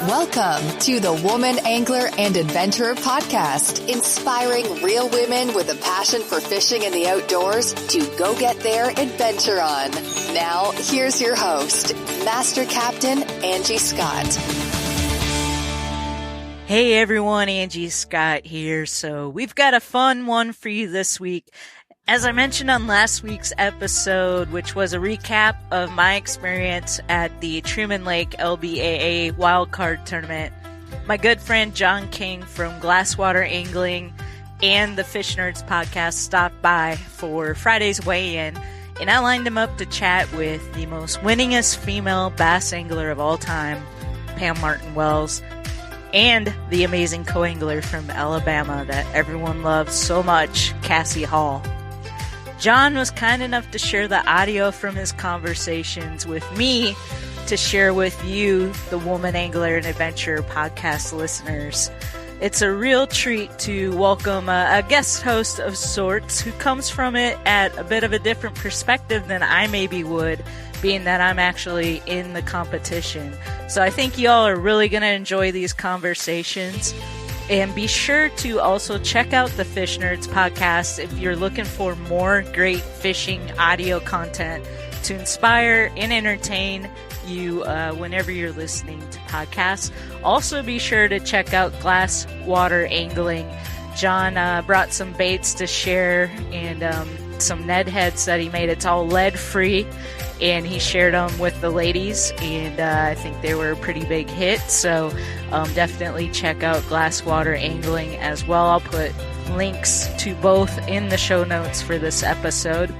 Welcome to the Woman Angler and Adventurer Podcast, inspiring real women with a passion for fishing and the outdoors to go get their adventure on. Now, here's your host, Master Captain Angie Scott. Hey everyone, Angie Scott here. So we've got a fun one for you this week. As I mentioned on last week's episode, which was a recap of my experience at the Truman Lake LBAA Wildcard Tournament, my good friend John King from Glasswater Angling and the Fish Nerds Podcast stopped by for Friday's weigh-in, and I lined him up to chat with the most winningest female bass angler of all time, Pam Martin-Wells, and the amazing co-angler from Alabama that everyone loves so much, Cassie Hall. John was kind enough to share the audio from his conversations with me to share with you, the Woman Angler and Adventurer podcast listeners. It's a real treat to welcome a guest host of sorts who comes from it at a bit of a different perspective than I maybe would, being that I'm actually in the competition. So I think y'all are really going to enjoy these conversations. And be sure to also check out the Fish Nerds Podcast if you're looking for more great fishing audio content to inspire and entertain you whenever you're listening to podcasts. Also be sure to check out Glasswater Angling. John brought some baits to share and some Ned heads that he made. It's all lead-free, and he shared them with the ladies, and I think they were a pretty big hit, so definitely check out Glasswater Angling as well. I'll put links to both in the show notes for this episode.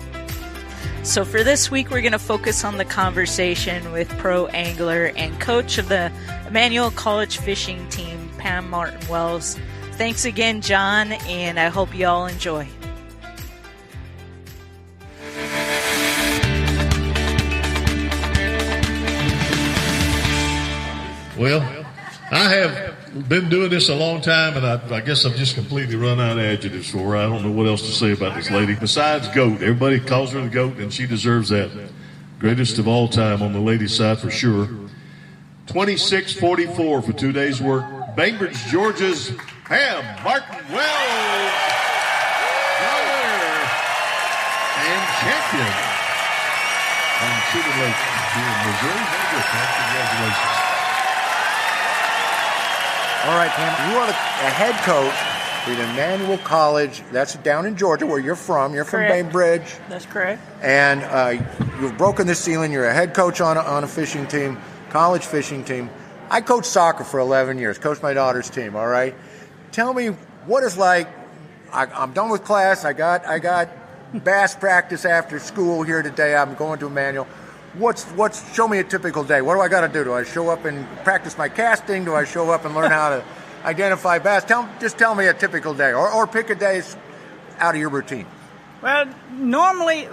So for this week, we're going to focus on the conversation with pro angler and coach of the Emmanuel College fishing team, Pam Martin-Wells. Thanks again, John, and I hope you all enjoy. Well, I have been doing this a long time, and I guess I've just completely run out of adjectives for her. I don't know what else to say about this lady. Besides GOAT, everybody calls her the GOAT, and she deserves that. Greatest of all time on the ladies' side for sure. 26:44 for 2 days' work. Bainbridge, Georgia's Pam Martin-Wells, winner and champion on Truman Lake here in Missouri. Congratulations. All right, Pam, you are a head coach at Emmanuel College. That's down in Georgia, where you're from. You're from Bainbridge. That's correct. And you've broken the ceiling. You're a head coach on a fishing team, college fishing team. I coached soccer for 11 years, coached my daughter's team, all right? Tell me what it's like. I'm done with class. I got bass practice after school here today. I'm going to Emmanuel. Show me a typical day. What do I got to do? Do I show up and practice my casting? Do I show up and learn how to identify bass? Just tell me a typical day, or pick a day out of your routine. Well, normally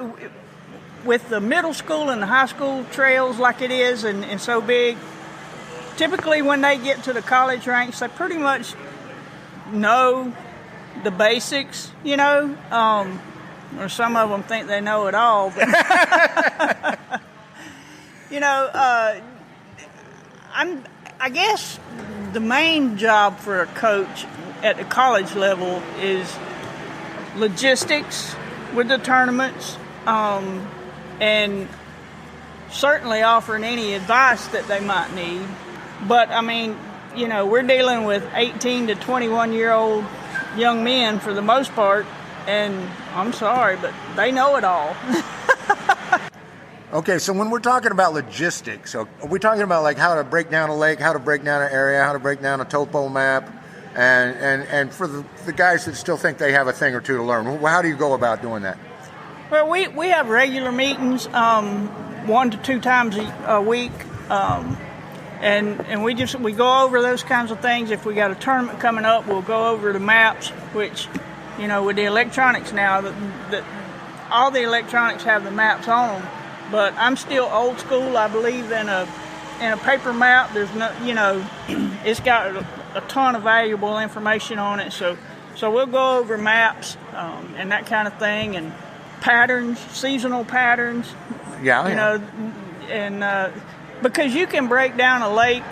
with the middle school and the high school trails like it is and so big, typically when they get to the college ranks, they pretty much know the basics, you know, or some of them think they know it all, but you know, I guess the main job for a coach at the college level is logistics with the tournaments, and certainly offering any advice that they might need. But, I mean, you know, we're dealing with 18 to 21-year-old young men for the most part, and I'm sorry, but they know it all. Okay, so when we're talking about logistics, so are we talking about like how to break down a lake, how to break down an area, how to break down a topo map, and for the guys that still think they have a thing or two to learn, how do you go about doing that? Well, we have regular meetings 1 to 2 times a week, and we go over those kinds of things. If we got a tournament coming up, we'll go over the maps, which, you know, with the electronics now, that all the electronics have the maps on them. But I'm still old school. I believe in a paper map. There's no, you know, it's got a ton of valuable information on it. So we'll go over maps and that kind of thing, and patterns, seasonal patterns. Yeah. You know, and because you can break down a lake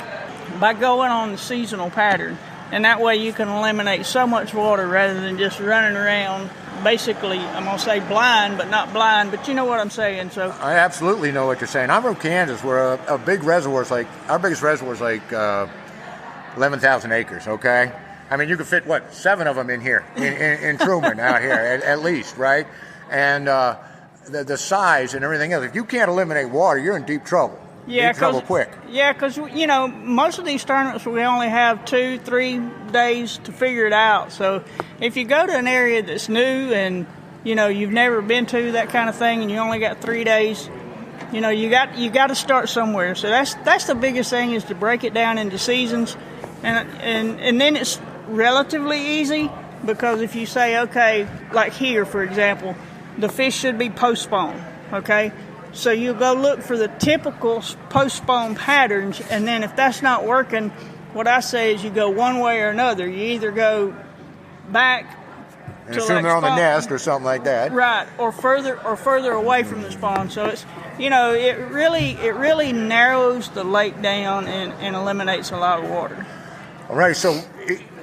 by going on the seasonal pattern. And that way you can eliminate so much water rather than just running around basically, I'm going to say blind, but not blind, but you know what I'm saying. So I absolutely know what you're saying. I'm from Kansas, where a big reservoir's our biggest reservoir's 11,000 acres, okay? I mean, you could fit, 7 of them in here, in Truman out here, at least, right? And the size and everything else, if you can't eliminate water, you're in deep trouble. Yeah, deep trouble quick. Yeah, because, most of these tournaments, we only have 2-3 days to figure it out. So if you go to an area that's new and, you've never been to that kind of thing and you only got 3 days, you got to start somewhere. So that's the biggest thing, is to break it down into seasons. And then it's relatively easy, because if you say, okay, like here, for example, the fish should be postponed, okay? So you go look for the typical postponed patterns, and then if that's not working, what I say is you go one way or another. You either go back and assume they're on the nest or something like that, right? Or further away from the spawn. So it's it really narrows the lake down and eliminates a lot of water. All right. So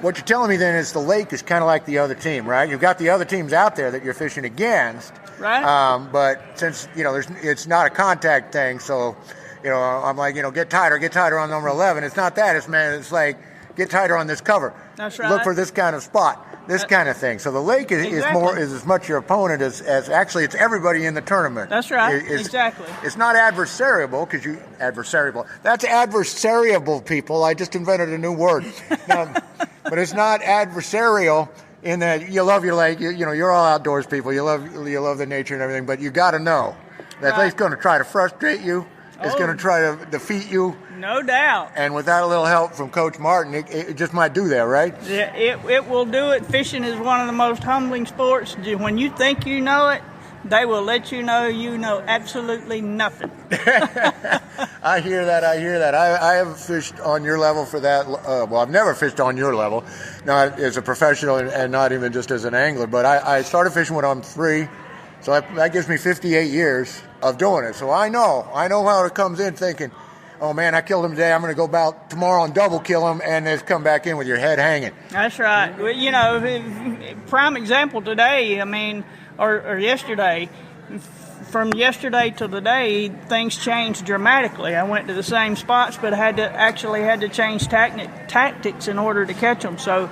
what you're telling me then is the lake is kind of like the other team, right? You've got the other teams out there that you're fishing against. Right. But since, it's not a contact thing, so, I'm like, get tighter on number 11. It's not that. It's like, get tighter on this cover. That's right. Look for this kind of spot, this kind of thing. So the lake is as much your opponent as actually it's everybody in the tournament. That's right. Exactly. It's not adversariable, because that's adversariable, people. I just invented a new word. But it's not adversarial. In that you love your lake, you're all outdoors people. You love the nature and everything, but you got to know that lake's going to try to frustrate you. It's going to try to defeat you. No doubt. And without a little help from Coach Martin, it just might do that, right? Yeah, it will do it. Fishing is one of the most humbling sports. When you think you know it, they will let you know absolutely nothing. I hear that. I have fished on your level for that. I've never fished on your level, not as a professional and not even just as an angler. But I started fishing when I'm 3, so that gives me 58 years of doing it. So I know how it comes in thinking, oh man, I killed him today, I'm going to go out tomorrow and double kill him, and then come back in with your head hanging. That's right. Prime example today, or yesterday. From yesterday to today, things changed dramatically. I went to the same spots, but I had to change tactics in order to catch them. So,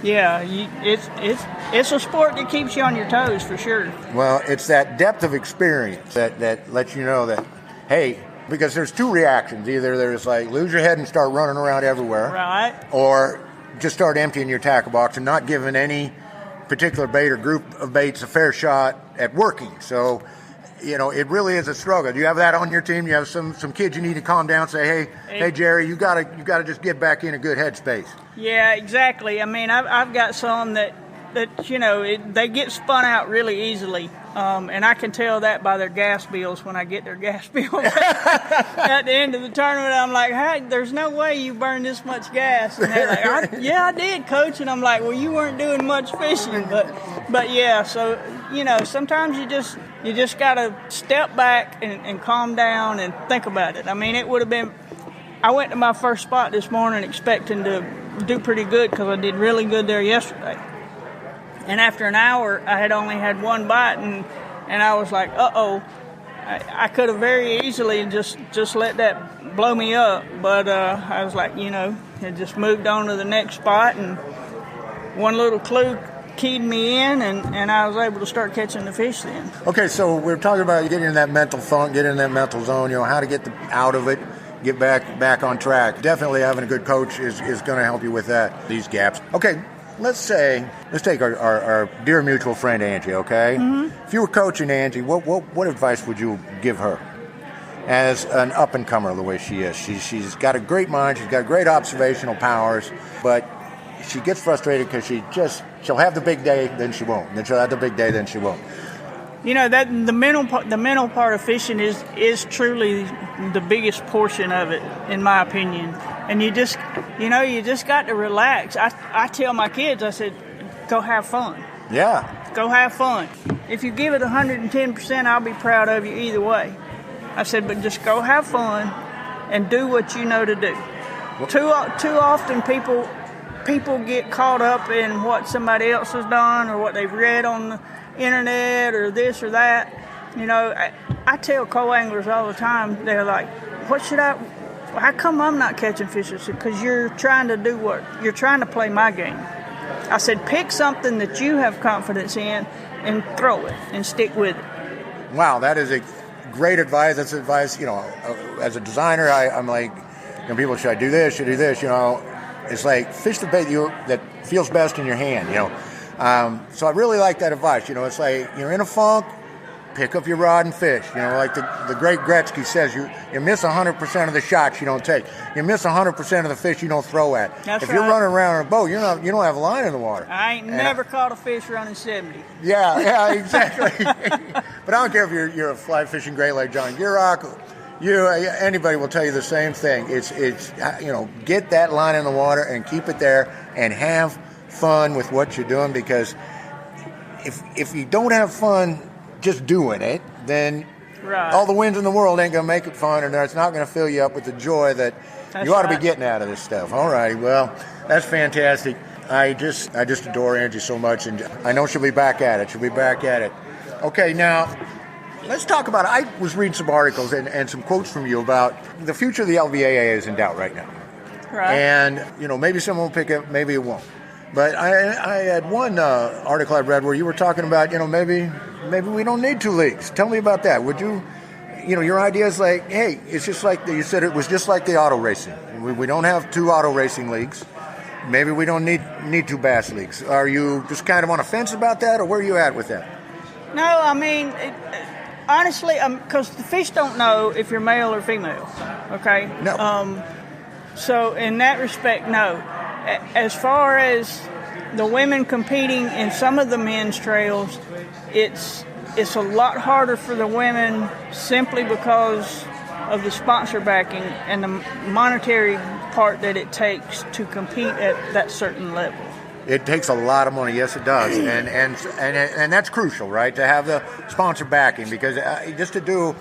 yeah, it's a sport that keeps you on your toes for sure. Well, it's that depth of experience that lets you know that, hey, because there's 2 reactions. Either there's like lose your head and start running around everywhere, right, or just start emptying your tackle box and not giving any particular bait or group of baits a fair shot at working. So, it really is a struggle. Do you have that on your team? You have some kids you need to calm down, say, hey Jerry, you gotta just get back in a good headspace. Yeah, exactly. I've got some that they get spun out really easily. And I can tell that by their gas bills when I get their gas bill. At the end of the tournament, I'm like, hey, there's no way you burned this much gas. And they're like, yeah, I did, Coach. And I'm like, well, you weren't doing much fishing. But yeah, so, sometimes you just got to step back and calm down and think about it. It would have been, I went to my first spot this morning expecting to do pretty good because I did really good there yesterday. And after an hour, I had only had 1 bite, and I was like, uh-oh. I could have very easily just let that blow me up, but I was like, it just moved on to the next spot, and one little clue keyed me in, and I was able to start catching the fish then. Okay, so we're talking about getting in that mental funk, getting in that mental zone, how to get out of it, get back on track. Definitely having a good coach is going to help you with that, these gaps. Okay. Let's take our dear mutual friend Angie, okay? Mm-hmm. If you were coaching Angie, what advice would you give her as an up-and-comer the way she is? She's got a great mind, she's got great observational powers, but she gets frustrated because she'll have the big day, then she won't. Then she'll have the big day, then she won't. That the mental part of fishing is truly the biggest portion of it, in my opinion. And you just got to relax. I tell my kids, I said, go have fun. Yeah. Go have fun. If you give it 110%, I'll be proud of you either way. I said, but just go have fun and do what you know to do. Too often people get caught up in what somebody else has done or what they've read on the internet or this or that. You know, I tell co-anglers all the time, they're like, how come I'm not catching fish? I said, because you're trying to play my game. I said, pick something that you have confidence in and throw it and stick with it. Wow, that is a great advice. That's advice, you know, as a designer, I'm like, you know, people, should I do this, should I do this, you know. It's like, fish the bait that feels best in your hand, you know. So I really like that advice. You know, it's like, you're in a funk, pick up your rod and fish. You know, like the great Gretzky says, you miss 100% of the shots you don't take. You miss 100% of the fish you don't throw at. That's if you're right. running around on a boat, you don't have a line in the water. I ain't never caught a fish running 70. Yeah, exactly. But I don't care if you're a fly fishing Great Lake John Gierach. Anybody will tell you the same thing. It's you know, get that line in the water and keep it there and have fun with what you're doing, because if you don't have fun just doing it, then right. all the wins in the world ain't going to make it fun, and it's not going to fill you up with the joy that you ought to be getting out of this stuff. All righty, well, that's fantastic. I just adore Angie so much, and I know she'll be back at it. Okay, now let's talk about it. I was reading some articles and some quotes from you about the future of the LBAA is in doubt right now. Right. And, you know, maybe someone will pick it, maybe it won't. But I had one article I read where you were talking about, you know, maybe we don't need 2 leagues. Tell me about that. Would you, you know, your idea is like, hey, it's just like, you said it was just like the auto racing. We don't have 2 auto racing leagues. Maybe we don't need 2 bass leagues. Are you just kind of on a fence about that, or where are you at with that? No, I mean, honestly, because the fish don't know if you're male or female, okay? No. So in that respect, no. As far as the women competing in some of the men's trails, it's a lot harder for the women simply because of the sponsor backing and the monetary part that it takes to compete at that certain level. It takes a lot of money, yes, it does, and that's crucial, right? To have the sponsor backing, because just to do,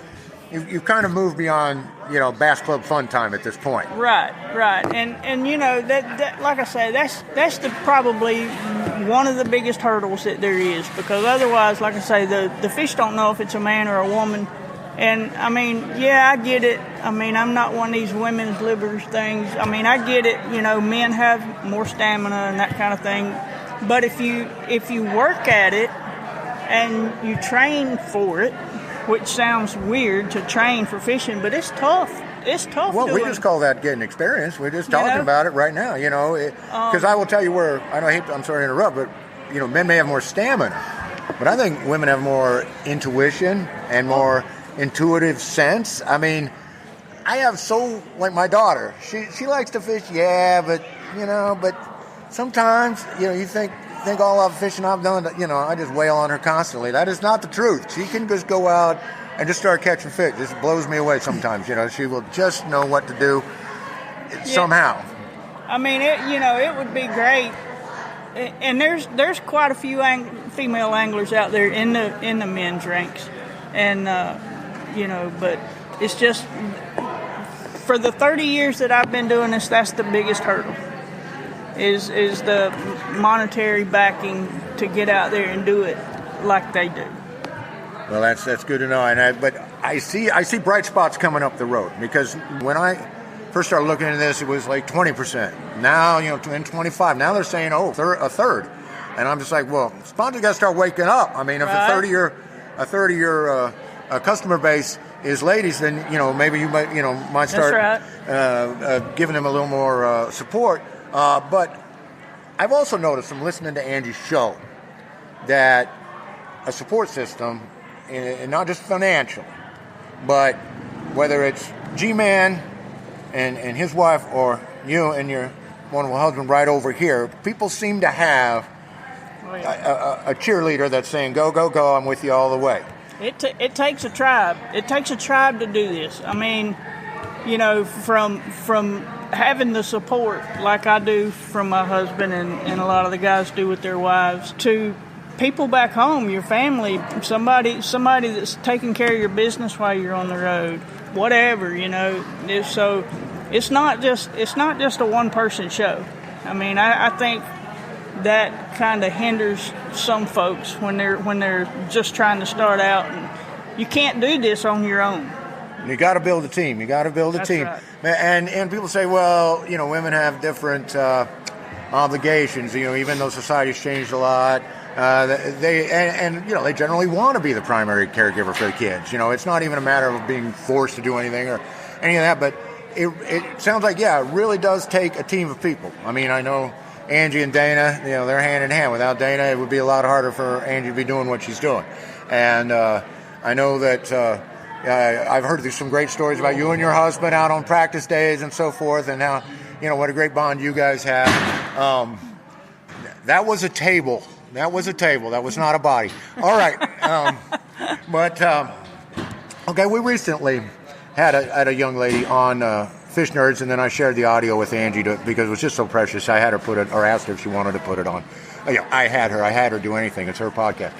you've kind of moved beyond, you know, Bass Club fun time at this point. Right, and you know that like I say, that's probably one of the biggest hurdles that there is, because otherwise, like I say, the fish don't know if it's a man or a woman. And, I mean, yeah, I get it. I mean, I'm not one of these women's liberals things. I mean, I get it. You know, men have more stamina and that kind of thing. But if you work at it and you train for it, which sounds weird to train for fishing, but it's tough. It's tough. Well, we just call that getting experience. We're just talking about it right now, you know. Because I will tell you where, I'm sorry to interrupt, but, you know, men may have more stamina. But I think women have more intuition and more intuitive sense. I mean, I have like my daughter, she likes to fish, but sometimes, you know, you think all of the fishing I've done, you know, I just wail on her constantly. That is not the truth. She can just go out and just start catching fish. This blows me away sometimes, you know. She will just know what to do somehow. I mean, it would be great. And there's quite a few female anglers out there in the men's ranks, and you know, but it's just for the 30 years that I've been doing this, that's the biggest hurdle is the monetary backing to get out there and do it like they do. Well, that's good to know, but I see bright spots coming up the road, because when I first started looking into this, it was like 20%. Now, you know, in 25. Now they're saying, a third. And I'm just like, well, sponsors got to start waking up. I mean, if a 30-year customer base is ladies, then, you know, maybe you might start giving them a little more support. But I've also noticed from listening to Angie's show that a support system, and not just financial, but whether it's G-Man and his wife, or you and your wonderful husband right over here, people seem to have a cheerleader that's saying, go, go, go, I'm with you all the way. It takes a tribe. It takes a tribe to do this. I mean, you know, from having the support like I do from my husband and a lot of the guys do with their wives, to people back home, your family, somebody that's taking care of your business while you're on the road, whatever, you know. So it's not just a one-person show. I mean, I think that kind of hinders some folks when they're just trying to start out, and you can't do this on your own. You got to build a team. That's team. Right. And people say, well, women have different obligations. Even though society's changed a lot, they generally want to be the primary caregiver for the kids. It's not even a matter of being forced to do anything or any of that. But it sounds like, it really does take a team of people. I mean, I know Angie and Dana, they're hand in hand. Without Dana, it would be a lot harder for Angie to be doing what she's doing. And I know that I've heard some great stories about you and your husband out on practice days and so forth, and how, what a great bond you guys have. That was a table. That was not a body. All right. Okay, we recently had a young lady on Fish Nerds, and then I shared the audio with Angie because it was just so precious. I had her put it, or asked her if she wanted to put it on. I had her do anything. It's her podcast.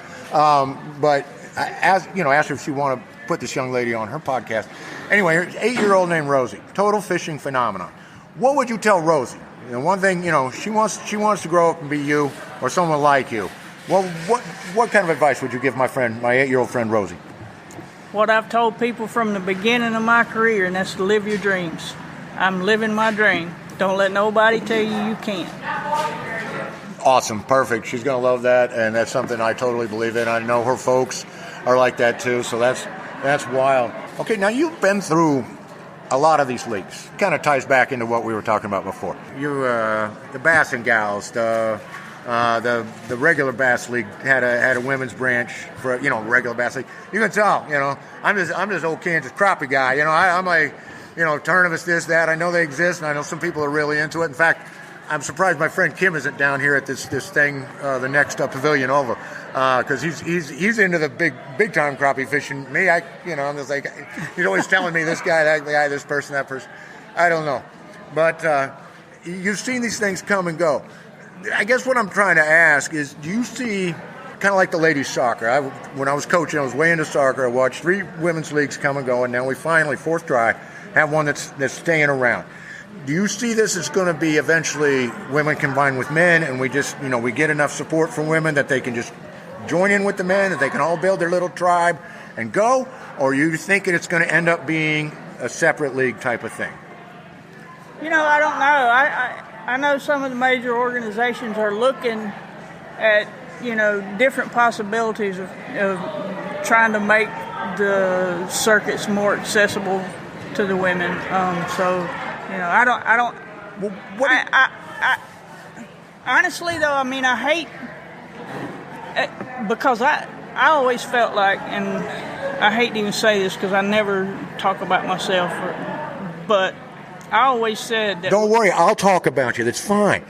But I asked her if she wanted to put this young lady on her podcast. Anyway, her 8-year-old named Rosie, total fishing phenomenon. What would you tell Rosie? One thing, she wants to grow up and be you or someone like you. Well, what kind of advice would you give my 8-year-old friend Rosie? What I've told people from the beginning of my career, and that's to live your dreams. I'm living my dream. Don't let nobody tell you can't. Awesome. Perfect. She's going to love that, and that's something I totally believe in. I know her folks are like that too, so that's wild. Okay, now you've been through a lot of these leagues. Kind of ties back into what we were talking about before. The Bass and Gals, the regular Bass League had a women's branch for regular Bass League. You can tell, I'm just old Kansas Crappie guy. I'm like, tournaments, this, that. I know they exist, and I know some people are really into it. In fact, I'm surprised my friend Kim isn't down here at this thing, the next pavilion over, because he's into the big time crappie fishing. Me, I'm just like, he's always telling me this guy, that guy, this person, that person. I don't know, but you've seen these things come and go. I guess what I'm trying to ask is, do you see, kind of like the ladies' soccer? When I was coaching, I was way into soccer. I watched 3 women's leagues come and go, and now we finally, fourth try, have one that's staying around. Do you see this as going to be eventually women combined with men, and we just, we get enough support from women that they can just join in with the men, that they can all build their little tribe and go? Or are you thinking it's going to end up being a separate league type of thing? I don't know. I know some of the major organizations are looking at, different possibilities of trying to make the circuits more accessible to the women. I don't. Well, honestly, though, I hate because I always felt like, and I hate to even say this because I never talk about myself, but I always said that. Don't worry, I'll talk about you. That's fine.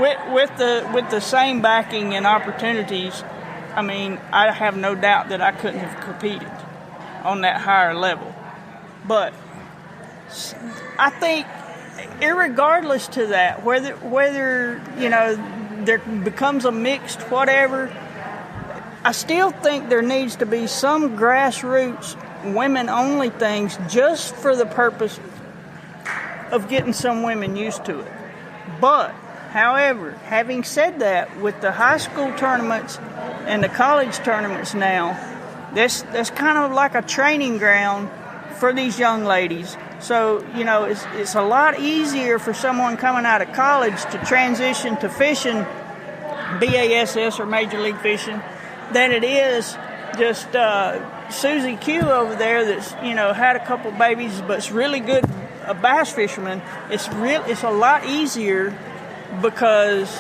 with the same backing and opportunities, I have no doubt that I couldn't have competed on that higher level. But I think, irregardless to that, whether there becomes a mixed whatever, I still think there needs to be some grassroots women-only things just for the purpose of getting some women used to it. But, however, having said that, with the high school tournaments and the college tournaments now, that's kind of like a training ground for these young ladies. So, it's a lot easier for someone coming out of college to transition to fishing BASS or Major League Fishing than it is just Susie Q over there that's, had a couple babies but's really good a bass fisherman. It's a lot easier because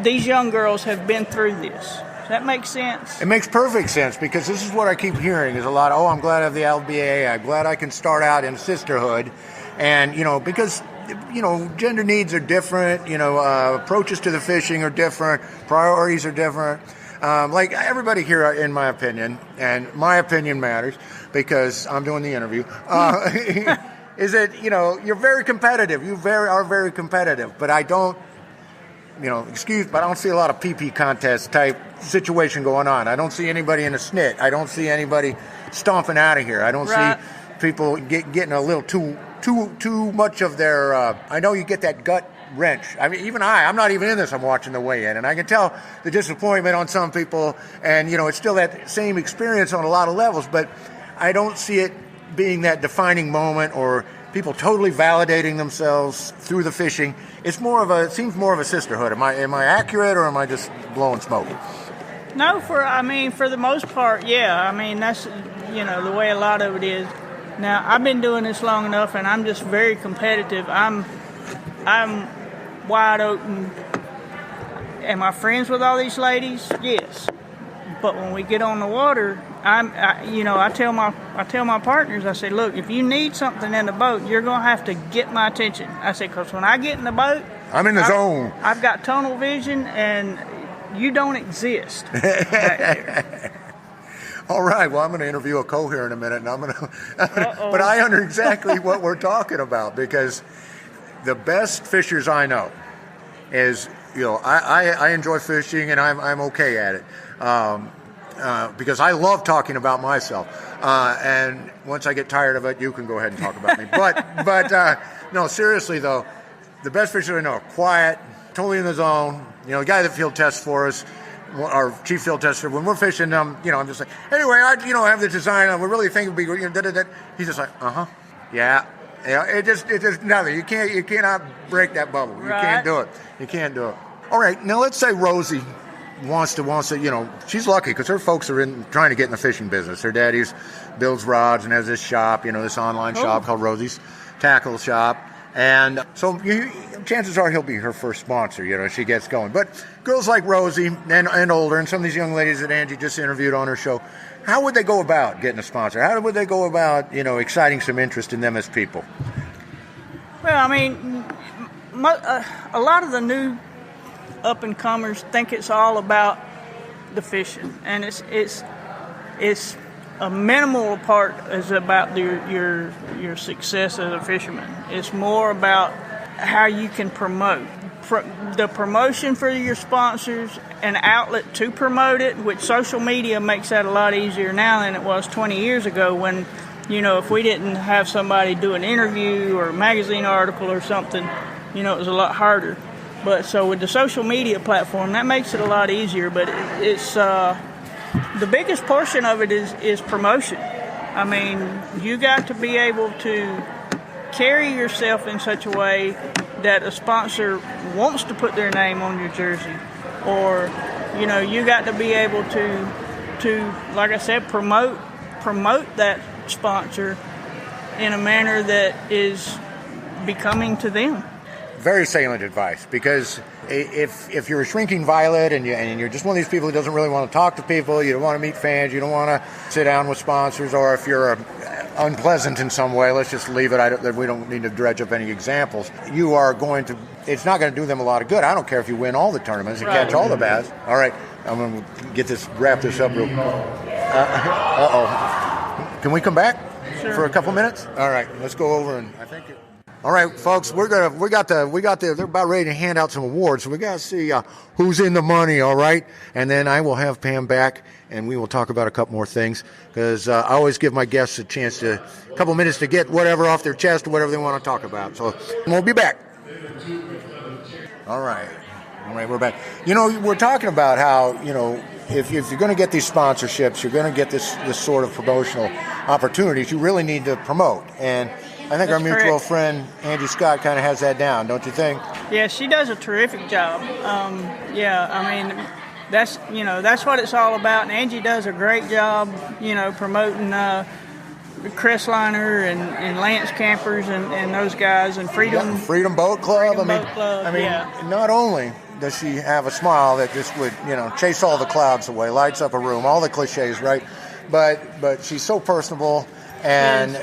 these young girls have been through this. Does that make sense? It makes perfect sense, because this is what I keep hearing is a lot of, I'm glad I have the LBAA. I'm glad I can start out in sisterhood. And, because, gender needs are different. Approaches to the fishing are different. Priorities are different. Like everybody here, in my opinion, and my opinion matters because I'm doing the interview, is that, you're very competitive. You are very competitive. But I don't, but I don't see a lot of PP contest type situation going on. I don't see anybody in a snit. I don't see anybody stomping out of here. I don't see people getting a little too much of their. I know you get that gut wrench. I mean, even I'm not even in this. I'm watching the weigh-in, and I can tell the disappointment on some people. And it's still that same experience on a lot of levels, but I don't see it being that defining moment or people totally validating themselves through the fishing. It seems more of a sisterhood. Am I accurate, or am I just blowing smoke? No, for the most part, yeah. I mean, that's, the way a lot of it is. Now, I've been doing this long enough, and I'm just very competitive. I'm wide open. Am I friends with all these ladies? Yes. But when we get on the water, I tell my partners, I say, look, if you need something in the boat, you're going to have to get my attention. I say, because when I get in the boat, I'm in the zone. I've got tunnel vision, and you don't exist. All right. Well, I'm going to interview a co here in a minute, and I'm going to. But I under exactly what we're talking about, because the best fishers I know is, I enjoy fishing, and I'm okay at it. Because I love talking about myself, and once I get tired of it, you can go ahead and talk about me. But no, seriously though, the best fishers I know are quiet, totally in the zone. The guy that field tests for us, our chief field tester, when we're fishing, I'm just like, anyway, I have the design. We really think it'd be, He's just like, yeah. It just nothing. You cannot break that bubble. You can't do it. You can't do it. All right, now let's say Rosie wants to, she's lucky because her folks are trying to get in the fishing business. Her daddy's builds rods and has this shop, this online shop called Rosie's Tackle Shop. And so chances are he'll be her first sponsor, if she gets going. But girls like Rosie and older, and some of these young ladies that Angie just interviewed on her show, how would they go about getting a sponsor? How would they go about, exciting some interest in them as people? Well, I mean, a lot of the new up-and-comers think it's all about the fishing, and it's a minimal part is about your success as a fisherman. It's more about how you can promote. The promotion for your sponsors, an outlet to promote it, which social media makes that a lot easier now than it was 20 years ago when, if we didn't have somebody do an interview or a magazine article or something, it was a lot harder. But so with the social media platform, that makes it a lot easier. But it's the biggest portion of it is promotion. I mean, you got to be able to carry yourself in such a way that a sponsor wants to put their name on your jersey, or you got to be able to like I said, promote that sponsor in a manner that is becoming to them. Very salient advice, because if you're a shrinking violet and you're just one of these people who doesn't really want to talk to people, you don't want to meet fans, you don't want to sit down with sponsors, or if you're unpleasant in some way, let's just leave it. We don't need to dredge up any examples. It's not going to do them a lot of good. I don't care if you win all the tournaments and catch all the bass. All right, I'm going to wrap this up real quick. Can we come back for a couple minutes? All right, let's go over and I think. All right, folks, they're about ready to hand out some awards, so we got to see who's in the money, all right? And then I will have Pam back, and we will talk about a couple more things, because I always give my guests a couple minutes to get whatever off their chest or whatever they want to talk about. So we'll be back. All right, we're back. We're talking about how, if you're going to get these sponsorships, you're going to get this sort of promotional opportunities, you really need to promote. And I think our mutual friend Angie Scott kind of has that down, don't you think? Yeah, she does a terrific job. That's what it's all about. And Angie does a great job, promoting Chris Liner and Lance Campers and those guys and Freedom Boat Club. Not only does she have a smile that just would, chase all the clouds away, lights up a room, all the cliches, right? But she's so personable, and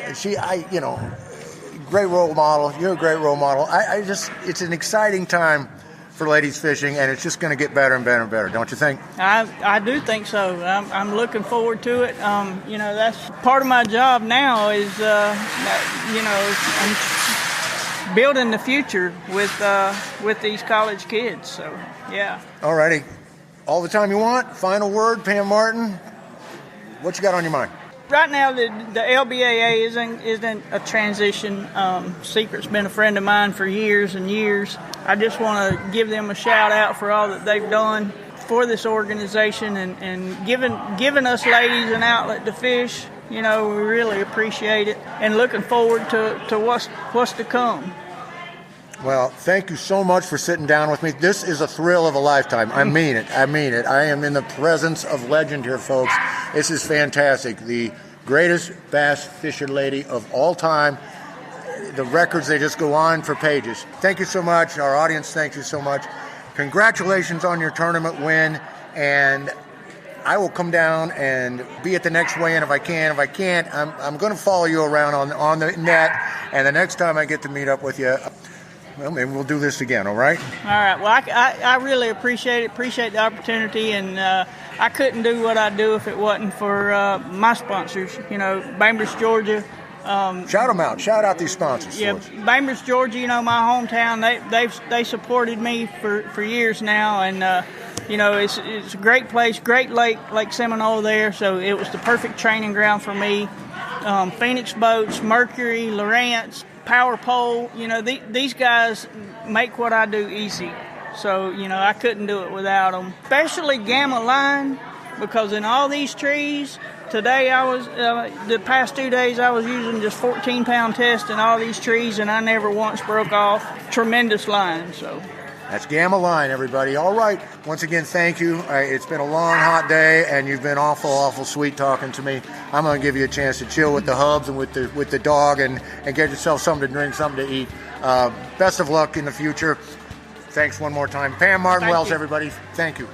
great role model. You're a great role model. It's an exciting time for ladies fishing, and it's just going to get better and better and better, don't you think? I do think so. I'm looking forward to it. That's part of my job now is, I'm building the future with these college kids. So, yeah. All righty. All the time you want. Final word, Pam Martin. What you got on your mind? right now the LBAA isn't a transition. Secret's been a friend of mine for years and years. I just want to give them a shout out for all that they've done for this organization and giving us ladies an outlet to fish. We really appreciate it and looking forward to what's to come. Well, thank you so much for sitting down with me. This is a thrill of a lifetime. I mean it. I am in the presence of legend here, folks. This is fantastic. The greatest bass fisher lady of all time. The records, they just go on for pages. Thank you so much. Our audience, thank you so much. Congratulations on your tournament win. And I will come down and be at the next weigh-in if I can. If I can't, I'm going to follow you around on the net. And the next time I get to meet up with you, well, maybe we'll do this again, all right? All right. Well, I really appreciate the opportunity, and I couldn't do what I do if it wasn't for my sponsors. Bainbridge, Georgia. Shout them out. Shout out these sponsors. Yeah, Bainbridge, Georgia. My hometown. They've supported me for years now, and it's a great place, great Lake Seminole there. So it was the perfect training ground for me. Phoenix Boats, Mercury, Lowrance, Power Pole, these guys make what I do easy. So, I couldn't do it without them. Especially Gamma Line, because in all these trees, today the past 2 days I was using just 14-pound test in all these trees, and I never once broke off. Tremendous line, so. That's Gamma Line, everybody. All right. Once again, thank you. It's been a long, hot day, and you've been awful sweet talking to me. I'm going to give you a chance to chill with the hubs and with the dog and get yourself something to drink, something to eat. Best of luck in the future. Thanks one more time. Pam Martin-Wells, everybody. Thank you.